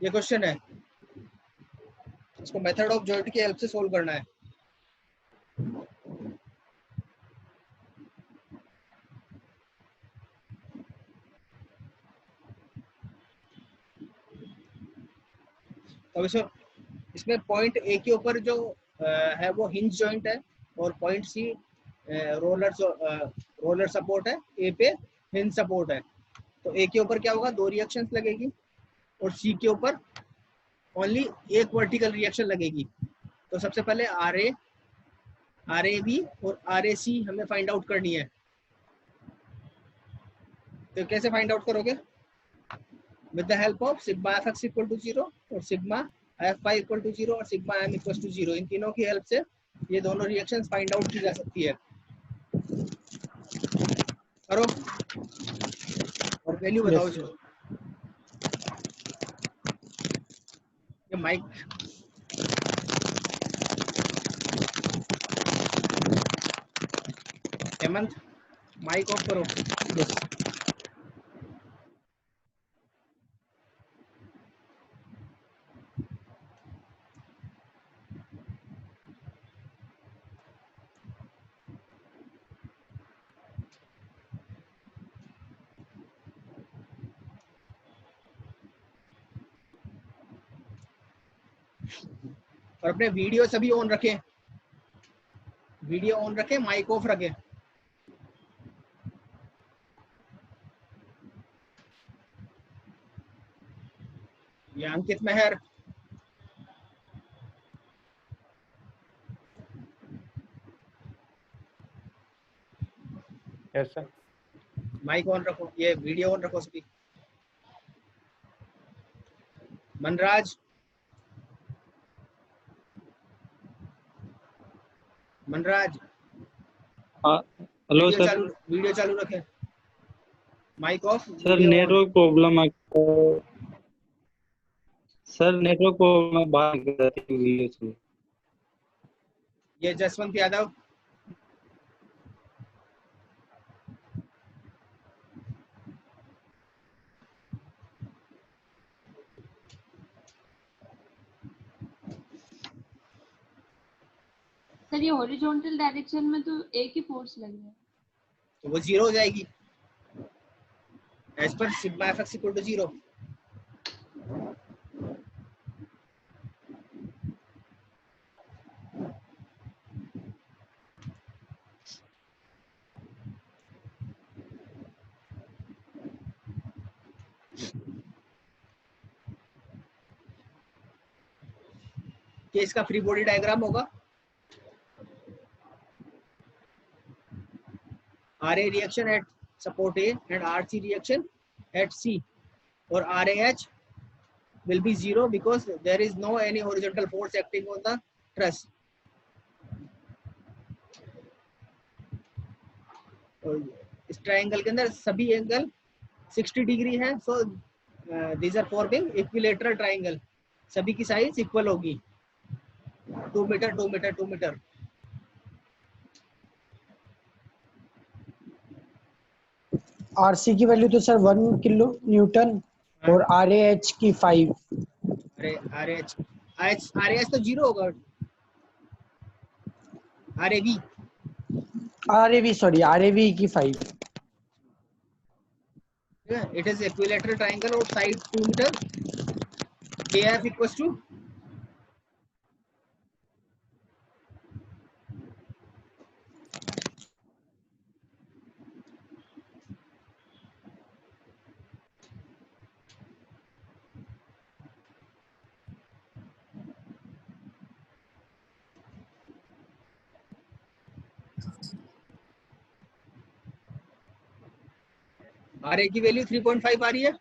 ये क्वेश्चन है, इसको मेथड ऑफ जॉइंट की हेल्प से सोल्व करना है। अब इसमें पॉइंट ए के ऊपर जो है वो हिंज जॉइंट है, और पॉइंट सी रोलर सपोर्ट है, ए पे हिंज सपोर्ट है। तो ए के ऊपर क्या होगा, 2 रिएक्शंस लगेगी, और सी के ऊपर ओनली एक वर्टिकल रिएक्शन लगेगी। तो सबसे पहले आर ए बी और आर ए सी हमें फाइंड आउट करनी है। तो कैसे फाइंड आउट करोगे, with the help of sigma F X equal to 0 और sigma F Y equal to 0 और सिग्मा एम इक्वल टू 0। इन तीनों की हेल्प से ये दोनों रिएक्शंस फाइंड आउट की जा सकती है। करो और वैल्यू बताओ इसको। ये माइक हेमंत, माइक ऑफ करो। यस और अपने वीडियो सभी ऑन रखें, वीडियो ऑन रखें, माइक ऑफ रखें। ये Ankit Mehar, yes sir. Mic on रखो, ये वीडियो ऑन रखो सभी। Manraj, Manraj hello sir. Video चालू रखें, mic off. Sir network problem sir network problem बाहर निकल जाती है वीडियो से। ये जसवंत यादव, सर ये हॉरिजॉन्टल डायरेक्शन में तो एक ही फोर्स लग रहा है, तो वो 0 हो जाएगी एज पर sigma F X equal to 0। कि इसका फ्री बॉडी डायग्राम होगा, R A reaction at support A and R C reaction at C, और R A H will be 0 because there is no any horizontal force acting on the truss. और इस triangle के अंदर सभी angle 60 degree है, सो these are forming equilateral triangle। सभी की size equal होगी, 2 मीटर 2 मीटर 2 मीटर। आरसी की वैल्यू तो सर 1 किलो न्यूटन और आरएएच की 5। अरे आरएएच तो 0 होगा, आरएवी आरएवी की 5। it is equilateral triangle of side 2 meter, kf equals to R A की वैल्यू 3.5 आ रही है।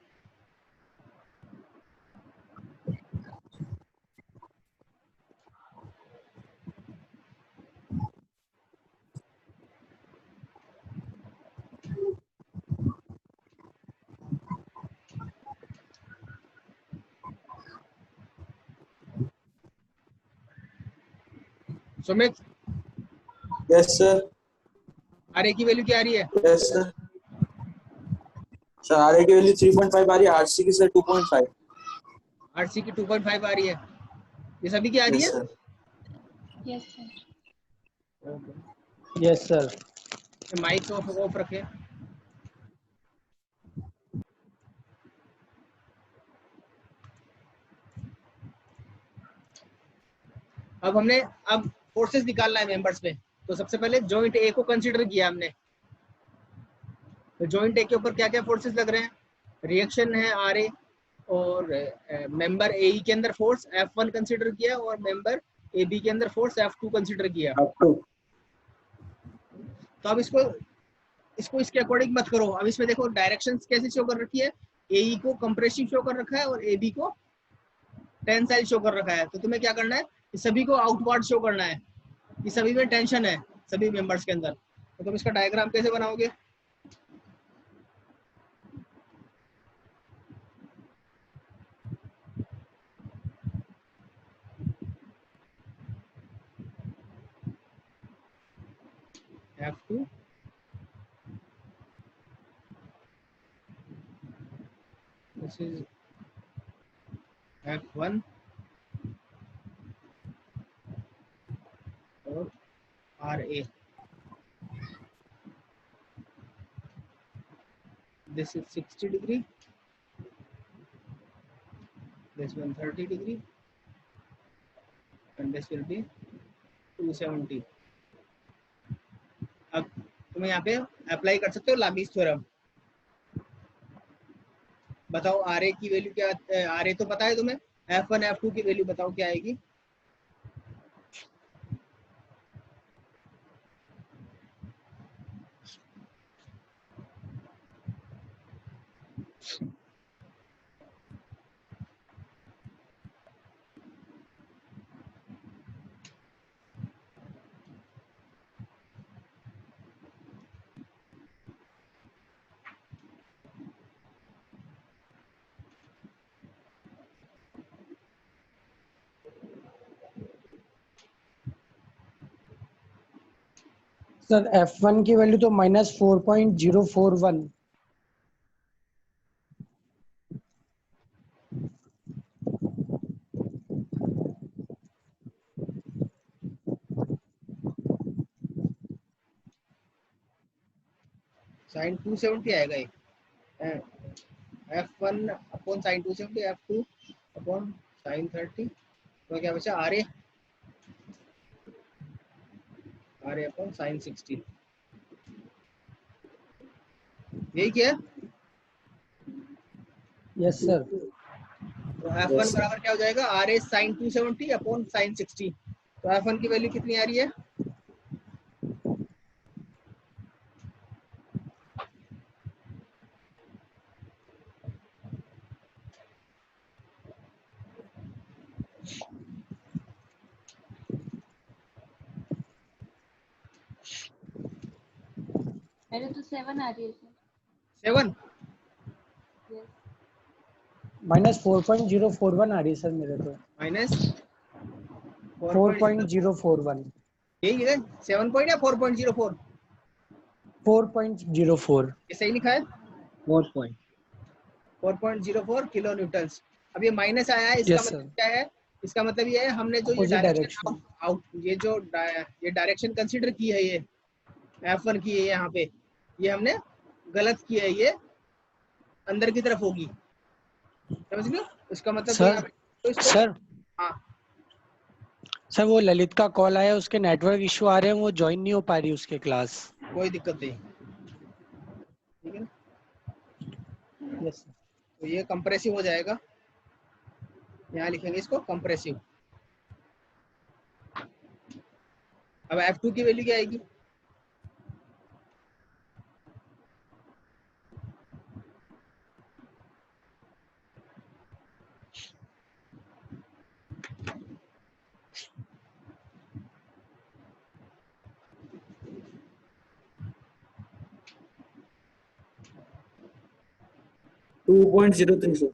Sumit, yes sir. R A की वैल्यू क्या आ रही है? Yes sir. Sir R A की वैल्यू 3.5 आ रही है, आर सी की सर 2.5। आरसी की 2.5 आ रही है, ये सभी की आ रही Yes, है। sir. Yes sir. Yes sir. Mic off रखे। अब हमने फोर्सेस निकालना है मेंबर्स में, तो सबसे पहले जॉइंट ए को कंसीडर किया हमने। तो जॉइंट ए के ऊपर क्या क्या फोर्सेस लग रहे हैं, रिएक्शन है आर ए, और मेंबर ए के अंदर फोर्स F1 कंसीडर किया और मेंबर ए बी के अंदर फोर्स F2 कंसीडर किया। Up to. तो अब इसको इसके अकॉर्डिंग मत करो। अब इसमें देखो डायरेक्शंस कैसे शो कर रखी है, ए को कंप्रेसिव शो कर रखा है और ए बी को टेंसाइल शो कर रखा है। तो तुम्हें क्या करना है, सभी को आउटवर्ड शो करना है कि सभी में टेंशन है, सभी मेंबर्स के अंदर। तो तुम इसका डायग्राम कैसे बनाओगे, F2 this is F1 और RA, this is 60 degree, this one 30 degree and this will be 270। अब तुम यहाँ पे अप्लाई कर सकते हो लामीज थ्योरम। बताओ RA की वैल्यू क्या, RA तो पता है तुम्हें, F1 F2 की वैल्यू बताओ क्या आएगी। सर F1 की वैल्यू तो -4.041। साइन 270 आएगा ये, F1 upon sine 270, F2 upon sine 30, तो क्या बचा RA अपॉन साइन 60। यही क्या है, यस सर। तो F1 Yes, sir. बराबर क्या हो जाएगा, RA साइन 270 अपॉन साइन 60। तो F1 की वैल्यू कितनी आ रही है, मेरे तो 7 आ रही है सर। 7। यस। -4.041 आ रही है सर मेरे तो। माइनस 4.041। यही है 7 पॉइंट या 4.04, 4.04। ये सही लिखा है 4.04 किलो न्यूटन्स। अब ये माइनस आया है, इसका यस मतलब सर। क्या है, इसका मतलब ये है हमने जो ये अपोजिट डायरेक्शन डायरेक्शन। आउट ये डायरेक्शन कंसीडर की है, ये F1 की है यहाँ पे, ये हमने गलत की है, ये अंदर की तरफ होगी, समझ लो। इसका मतलब जो यहाँ सर पे तो इसको सर हाँ सर वो ललित का कॉल आया, उसके नेटवर्क इशू आ रहे हैं, वो ज्वाइन नहीं हो पा रही उसके क्लास। कोई दिक्कत नहीं, ठीक है ना। Yes sir. तो ये कंप्रेसिव हो जाएगा, यहाँ लिखेंगे इसको कंप्रेसिव। अब F2 की वैल्यू क्या आएगी, Two point zero three, sir.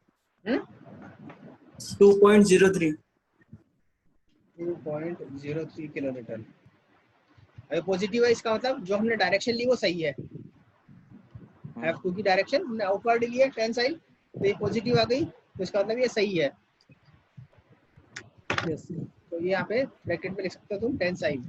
2.03. 2.03 kilo Newton. अगर पॉजिटिव है, इसका मतलब जो हमने डायरेक्शन ली वो सही है, F2 की डायरेक्शन हमने आउटवर्ड ली है टेंसाइल, तो ये पॉजिटिव आ गई, तो इसका मतलब ये सही है। Yes sir. तो ये यहाँ पे ब्रैकेट में लिख सकते हो तुम टेंसाइल।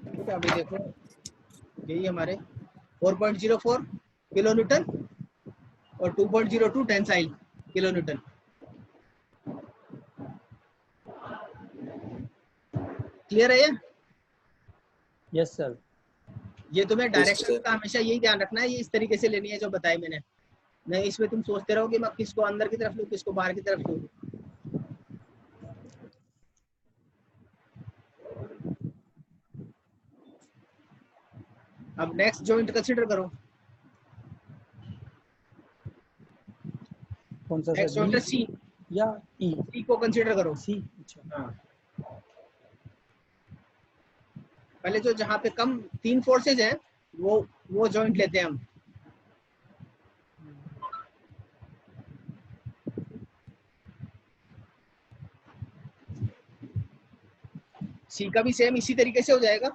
ठीक है, अभी देखो यही हमारे 4.04 किलो न्यूटन और 2.02 टेंसाइल किलो न्यूटन। क्लियर है ये? Yes sir. ये तुम्हें Yes, डायरेक्शन sir. का हमेशा यही ध्यान रखना है, ये इस तरीके से लेनी है जो बताई मैंने। नहीं इसमें तुम सोचते रहो कि मैं किसको अंदर की तरफ लूँ किसको बाहर की तरफ लूँ। अब नेक्स्ट जॉइंट कंसीडर करो। कौन सा सर? नेक्स्ट जॉइंट है सी। या ई? सी को कंसीडर करो। सी। अच्छा। हाँ, पहले जो जहाँ पे कम 3 फोर्सेज हैं वो जॉइंट लेते हैं हम। सी का भी सेम इसी तरीके से हो जाएगा।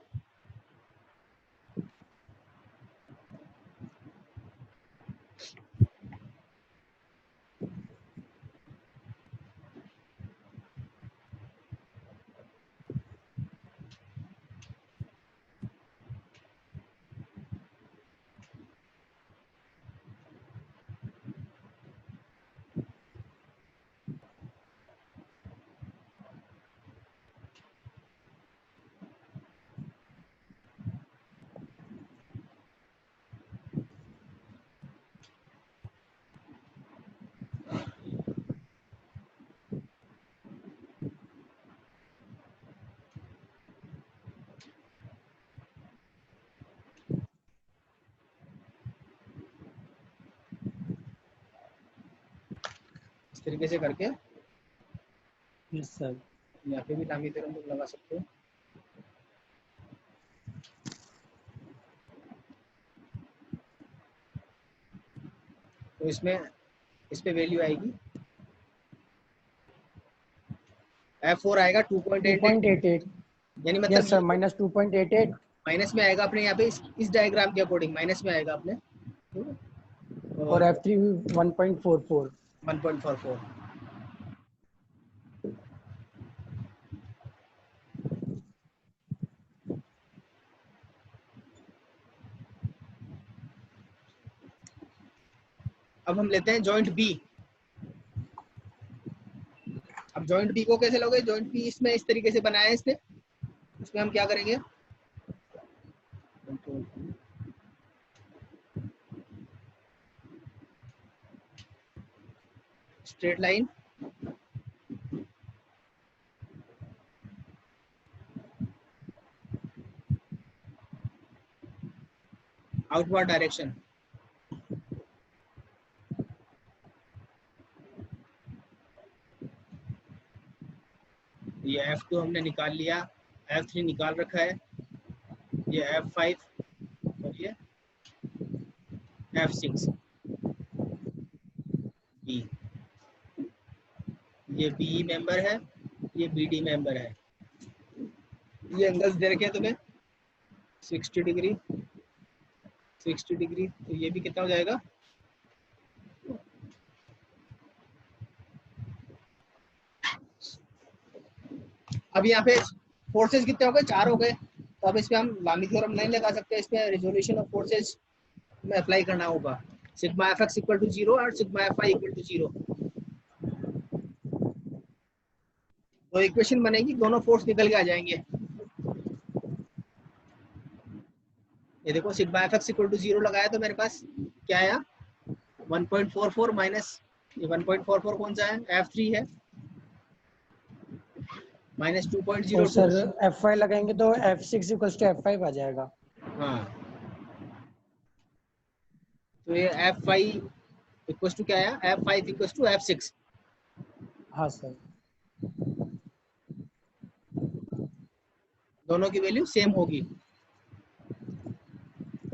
इस तरीके से करके यस सर। यहाँ पे भी टांगे थ्योरम तुम लगा सकते हो। तो इसमें इस पे वैल्यू आएगी F4 आएगा 2.88 2.88। यानी मतलब यस सर, माइनस 2.88। माइनस में आएगा अपने यहाँ पे इस डायग्राम के अकॉर्डिंग माइनस में आएगा अपने। ठीक है? और F3 1.44। 1.44। अब हम लेते हैं जॉइंट बी। अब जॉइंट बी को कैसे लोगे? जॉइंट बी इसमें इस तरीके से बनाया है इसने। इसमें हम क्या करेंगे? Straight line, outward direction. ये F2 हमने निकाल लिया, F3 निकाल रखा है, ये F5 और ये F6 बी। ये बी मेंबर है, ये BD मेंबर है। ये एंगल्स दे रखे हैं तुम्हें 60 डिग्री 60 डिग्री। तो ये भी कितना हो जाएगा? अब यहाँ पे फोर्सेस कितने हो गए? 4 हो गए। तो अब इसमें हम लामी थ्योरम नहीं लगा सकते, इसमें रिजोल्यूशन ऑफ फोर्सेस में अप्लाई करना होगा। सिग्मा Fx इक्वल टू 0 और सिग्मा Fy इक्वल टू 0। तो इक्वेशन बनेगी, दोनों फोर्स निकल के आ जाएंगे। ये देखो सिग्मा Fx इक्वल टू 0 लगाया तो मेरे पास क्या आया? 1.44 माइनस ये 1.44 कौन सा है? F3 है, माइनस और 2.02। सर F5 लगाएंगे तो F6 इक्वल्स टू F5 आ जाएगा। हाँ, तो ये F5 इक्वल्स टू क्या आया? F5 equals to F6। हाँ सर। दोनों की वैल्यू सेम होगी।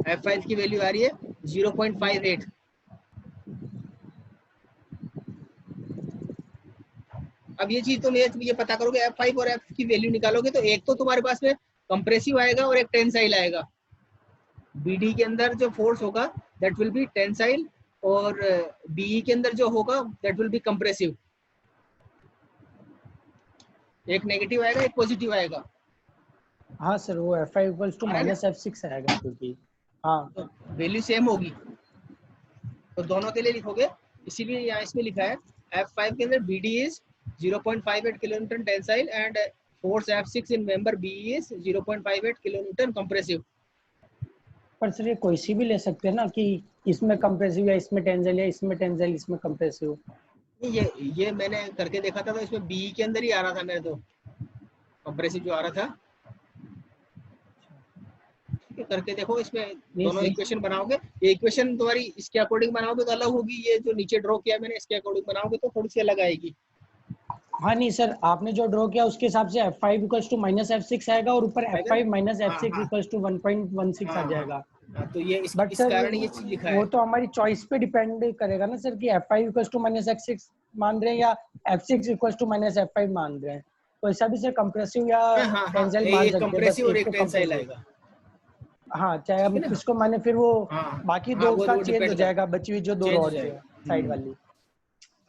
F5 की वैल्यू आ रही है 0.58 अब ये चीज तुम ये पता करोगे F5 और F की वैल्यू निकालोगे तो एक तो तुम्हारे पास में कंप्रेसिव आएगा और एक टेंसाइल आएगा। BD के अंदर जो फोर्स होगा दैट विल बी टेंसाइल और BE के अंदर जो होगा दैट विल बी कंप्रेसिव। एक नेगेटिव आएगा एक पॉजिटिव आएगा। हाँ सर, वो F5 इक्वल्स टू आ रहा है माइनस F6 आएगा क्योंकि हाँ तो वैल्यू सेम होगी तो दोनों के लिए लिखोगे, इसीलिए यहाँ इसमें लिखा है F5 के अंदर BD is 0.58 kilonewton tensile and force F6 in member BE is 0.58 kilonewton compressive. पर सर ये कोई सी भी ले सकते हैं ना कि इसमें कंप्रेसिव या इसमें टेंसाइल या इसमें टेंसाइल इसमें कंप्रेसिव। ये मैंने करके देखा था तो इसमें BE के अंदर ही आ रहा था मेरे तो कंप्रेसिव जो आ रहा था। करके देखो इसमें दोनों इक्वेशन बनाओगे, ये इक्वेशन तुम्हारी इसके अकॉर्डिंग बनाओगे तो अलग होगी, ये जो नीचे ड्रॉ किया मैंने इसके अकॉर्डिंग बनाओगे तो थोड़ी सी अलग आएगी। हाँ नहीं सर, आपने जो ड्रॉ किया उसके हिसाब से F5 equals to minus F6 आएगा और ऊपर F5 minus F6 equals to 1.16 आ जाएगा। तो ये इस कारण ये चीज लिखा है। वो तो हमारी चॉइस पे डिपेंड करेगा ना सर कि F5 equals to minus F6 मान रहे हैं या F6 equals to minus F5 मान रहे हैं। तो ऐसा भी सर कंप्रेसिव या टेंसाइल मान सकते हैं, बस एक तो टेंसाइल आएगा। हाँ, चाहे हम इसको माने फिर वो बाकी दो का चेंज हो जाएगा, बची हुई जो दो रॉड है साइड वाली।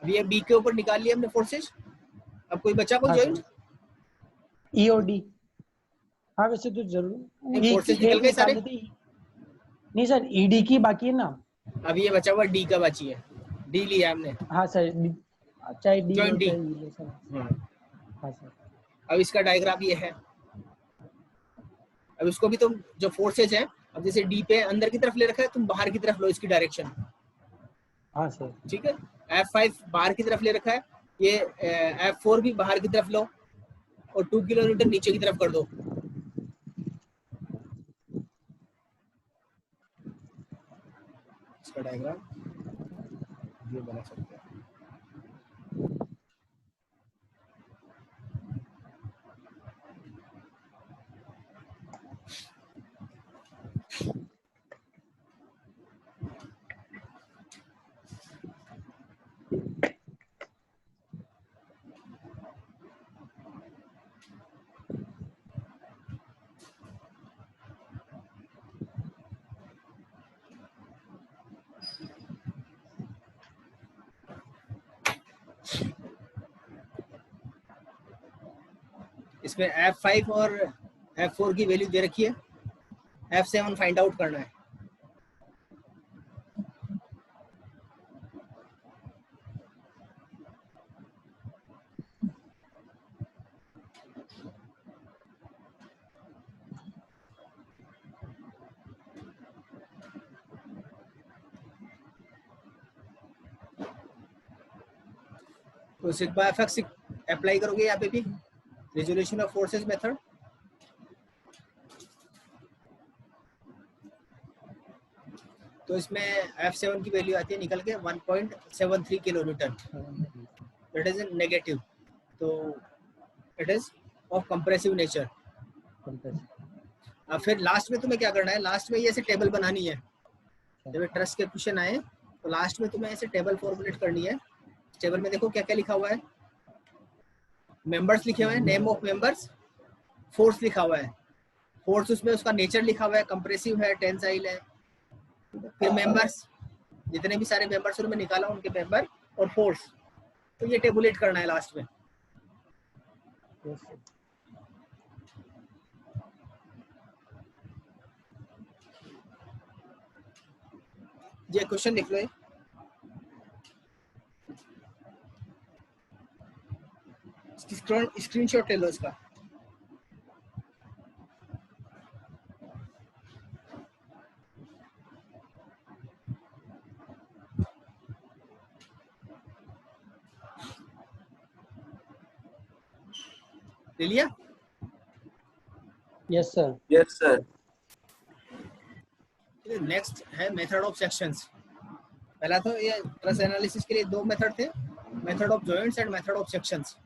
अब ये B के ऊपर निकाल लिया हमने फोर्सेस, अब कोई बचा कोई जॉइंट EOD। हाँ वैसे तो जरूर फोर्सेस निकल गए सारे। नहीं सर, ED की बाकी है ना। अब ये बचा हुआ D का बाकी है, D लिया हमने। हाँ सर, चाहे D जॉइंट D। हाँ सर। अब इसका डायग्राम ये है। अब इसको भी तुम जो फोर्सेज है, अब जैसे D पे अंदर की तरफ ले रखा है, तुम बाहर की तरफ लो इसकी डायरेक्शन। हाँ सर। ठीक है, F5 बाहर की तरफ ले रखा है, ये F4 भी बाहर की तरफ लो और 2 किलोमीटर नीचे की तरफ कर दो। इसका डायग्राम ये बना सकते हैं। इसमें F5 और F4 की वैल्यू दे रखी है, F7 फाइंड आउट करना है। तो सिग्मा FX अप्लाई करोगे यहाँ पे भी, रेजोल्यूशन ऑफ फोर्सेस मेथड। तो इसमें F7 की वैल्यू आती है निकल के 1.73 किलोन्यूटन, दैट इज नेगेटिव, तो it is of compressive nature. अब फिर लास्ट में तुम्हें क्या करना है, लास्ट में ये ऐसे टेबल बनानी है। जब ट्रस्ट के क्वेश्चन आए तो लास्ट में तुम्हें ऐसे टेबल फॉर्मुलेट करनी है। टेबल में देखो क्या क्या लिखा हुआ है, मेंबर्स लिखे हुए हैं, नेम ऑफ मेंबर्स, फोर्स लिखा हुआ है, फोर्स उसमें उसका नेचर लिखा हुआ है, कंप्रेसिव है, टेंसाइल है। फिर मेंबर्स, जितने भी सारे मेंबर्स उनमें निकाला उनके मेंबर और फोर्स, तो ये टेबुलेट करना है लास्ट में। ये क्वेश्चन लिख लो, स्क्रीनशॉट ले लो इसका। ले लिया? Yes sir. Yes sir. Next है मेथड ऑफ सेक्शंस। पहला तो ये ट्रस एनालिसिस के लिए दो मेथड थे, method of joints and method of sections.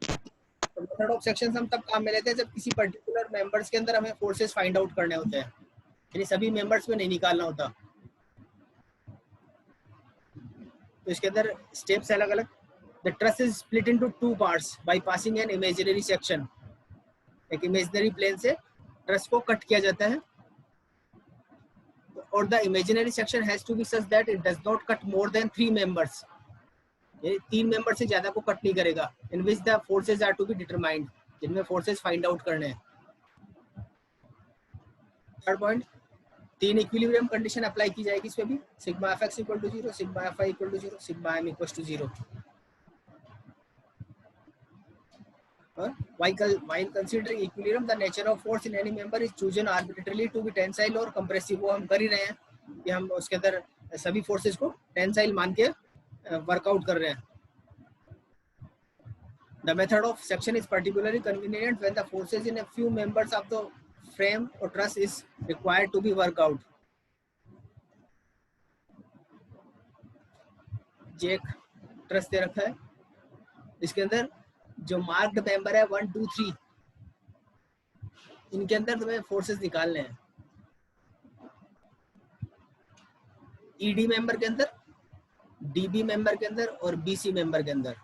तो मेथड ऑफ सेक्शंस हम तब काम में लेते हैं जब किसी पर्टिकुलर मेंबर्स के अंदर हमें फोर्सेस फाइंड आउट करने होते हैं, यानी सभी मेंबर्स में नहीं निकालना होता। तो इसके अंदर स्टेप्स अलग अलग, The truss is split into two parts by passing an imaginary section. एक imaginary plane से truss को कट किया जाता है, और the imaginary section has to be such that it does not cut more than 3 members. ये 3 member से ज्यादा को कट नहीं करेगा. In which the forces are to be determined, जिनमें forces find out करने हैं. Third point, 3 equilibrium condition apply की जाएगी इसमें भी. Sigma F X equal to 0, sigma F I equal to 0, sigma M equal to 0. While considering equilibrium, the nature of force in any member is chosen arbitrarily to be tensile or compressive. वो हम कर ही रहे हैं कि हम उसके अंदर सभी फोर्सेस को टेंसाइल मान के वर्कआउट कर रहे हैं. The method of section is particularly convenient when the forces in a few members of the frame or truss is required to be worked out. ये एक ट्रस दे रखा है, इसके अंदर जो मार्क्ड मेंबर है 1, 2, 3, इनके अंदर तुम्हें फोर्सेस निकालने हैं. ईडी मेंबर के अंदर, डीबी मेंबर के अंदर और बीसी मेंबर के अंदर.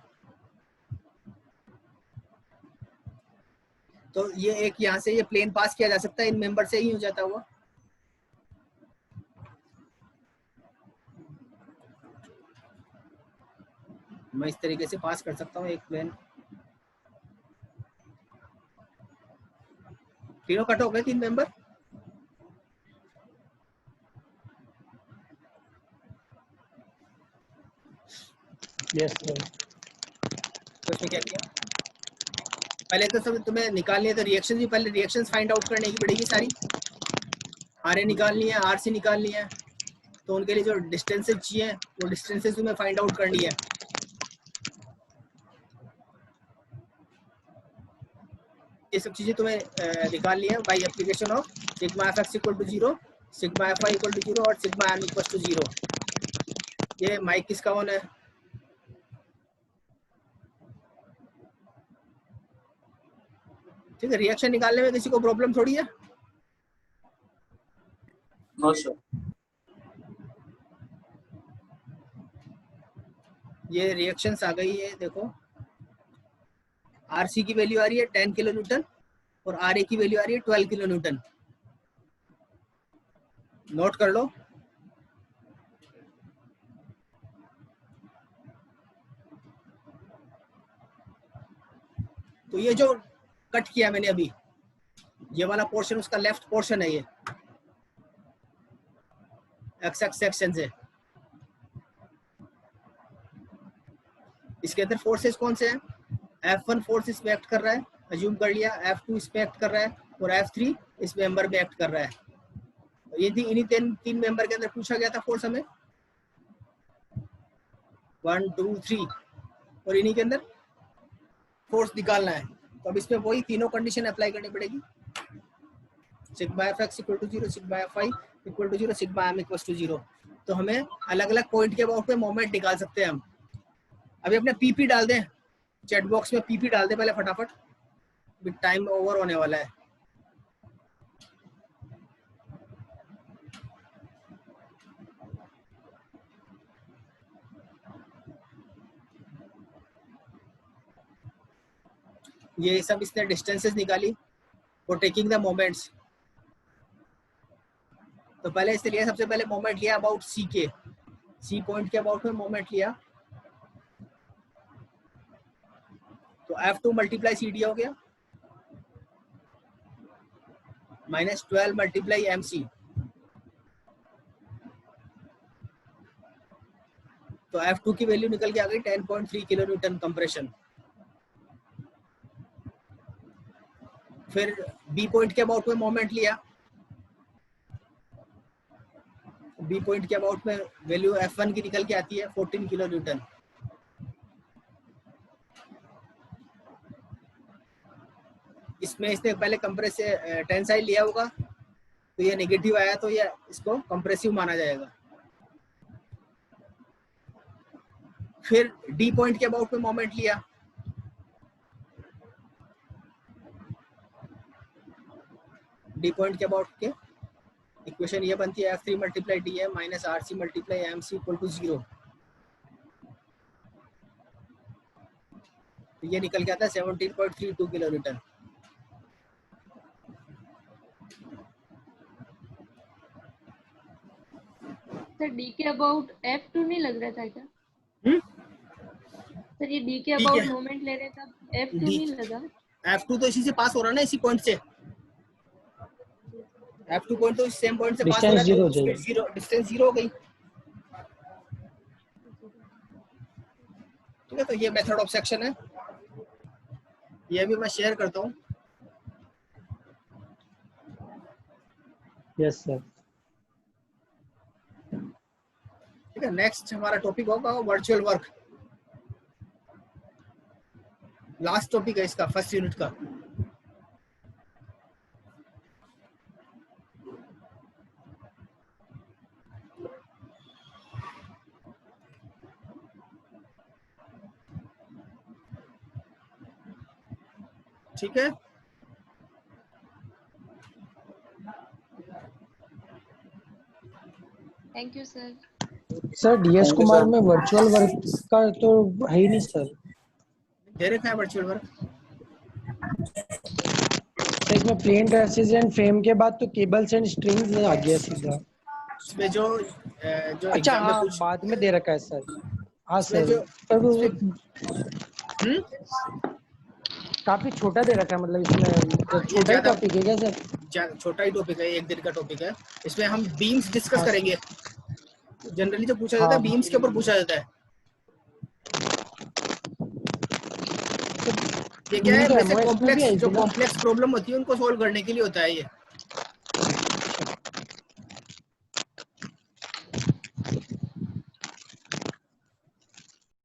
तो ये एक यहाँ से ये प्लेन पास किया जा सकता है, इन मेंबर से ही हो जाता हुआ. मैं इस तरीके से पास कर सकता हूँ एक प्लेन. तीनों कट हो गए, 3 मेंबर. Yes sir. तो इसमें क्या किया, पहले तो सब तुम्हें निकालनी है, तो रिएक्शन भी पहले रिएक्शंस फाइंड आउट करने की पड़ेगी सारी. आर ए निकालनी है, आर सी निकालनी है, तो उनके लिए जो डिस्टेंसेस चाहिए वो डिस्टेंसेस तुम्हें फाइंड आउट करनी है. ये सब चीजें तुम्हें निकालनी है by application of sigma F X equal to 0, sigma F I equal to 0 और सिग्मा एम इक्वल टू 0. ये माइक किसका ऑन है? ठीक है. रिएक्शन निकालने में किसी को प्रॉब्लम थोड़ी है? No sir. ये रिएक्शंस आ गई है, देखो. आरसी की वैल्यू आ रही है 10 किलो न्यूटन और आर ए की वैल्यू आ रही है 12 किलो न्यूटन. नोट कर लो. तो ये जो कट किया मैंने अभी, ये वाला पोर्शन उसका लेफ्ट पोर्शन है, ये एक्स एक्स सेक्शन से. इसके अंदर फोर्सेस कौन से हैं? F1 फोर्स इसमें एक्ट कर रहा है, अज्यूम कर लिया. F2 इसमें एक्ट कर रहा है और F3 इस मेंबर में एक्ट कर रहा है. ये थी इन्हीं 3 मेंबर के अंदर पूछा गया था फोर्स हमें 1, 2, 3, और इन्हीं के अंदर फोर्स निकालना है. तो अब इसमें वही तीनों कंडीशन अप्लाई करनी पड़ेगी. Sigma F X equal to 0, sigma F I equal to 0, sigma M equal to 0. तो हमें अलग अलग पॉइंट के अबाउट में मोमेंट निकाल सकते हैं हम. अभी अपने पीपी डाल दें, चैट बॉक्स में पीपी डाल दे पहले फटाफट, टाइम ओवर होने वाला है. ये सब इसने डिस्टेंसेस निकाली फॉर टेकिंग द मोमेंट्स. तो पहले इससे लिया, सबसे पहले मोमेंट लिया अबाउट सी के, सी पॉइंट के अबाउट में मोमेंट लिया. तो F2 मल्टीप्लाई सी डी हो गया -12 मल्टीप्लाई एम सी. तो F2 की वैल्यू निकल के आ गई 10.3 किलो न्यूटन कंप्रेशन. फिर बी पॉइंट के अबाउट में मोमेंट लिया, बी पॉइंट के अबाउट में वैल्यू F1 की निकल के आती है 14 किलो न्यूटन. इसमें इसने पहले कंप्रेस टेंसाइल लिया होगा, तो ये नेगेटिव आया तो ये इसको कंप्रेसिव माना जाएगा. फिर डी पॉइंट के अबाउट में मोमेंट लिया, डी पॉइंट के अबाउट के इक्वेशन ये बनती है F3 multiply D M minus R C multiply M C equal to 0. तो ये निकल के आता है 17.32 किलो न्यूटन। सर डी के अबाउट F2 नहीं लग रहा था क्या? सर ये डी के ठीक अबाउट है। मोमेंट ले रहे तब F2 नहीं लगा? F2 तो इसी से पास हो रहा है ना, इसी पॉइंट से। F2 पॉइंट तो इस सेम पॉइंट से पास हो रहा है, तो स्पीड जीरो, डिस्टेंस जीरो हो गई। ठीक है, तो ये मेथड ऑफ सेक्शन है, ये भी मैं शेयर करता हूँ। Yes sir. ठीक है, नेक्स्ट हमारा टॉपिक होगा वर्चुअल वर्क। लास्ट टॉपिक है इसका, फर्स्ट यूनिट का। ठीक है, thank you sir. Sir DS Kumar में वर्चुअल वर्क का तो है ही नहीं सर। दे रखा है वर्चुअल वर्क। एक में प्लेन ड्रेसेस एंड फ्रेम के बाद तो केबल्स एंड स्ट्रिंग्स आ गया सीधा। इसमें जो अच्छा एग्जाम में हाँ, कुछ बाद में दे रखा है सर। हाँ इसमें सर, जो पर वो हम्म काफी छोटा दे रखा है, मतलब इसमें छोटा ही टॉपिक है क्या सर? छोटा ही टॉपिक है, एक दिन का टॉपिक है। इसमें हम बीम्स डिस्कस हाँ, करेंगे। जनरली जो पूछा जाता है हाँ, बीम्स के ऊपर पूछा जाता है। ये क्या है, तो वैसे MOS में भी कॉम्प्लेक्स, आई जो थी ना? कॉम्प्लेक्स प्रॉब्लम होती है उनको सॉल्व करने के लिए होता है ये।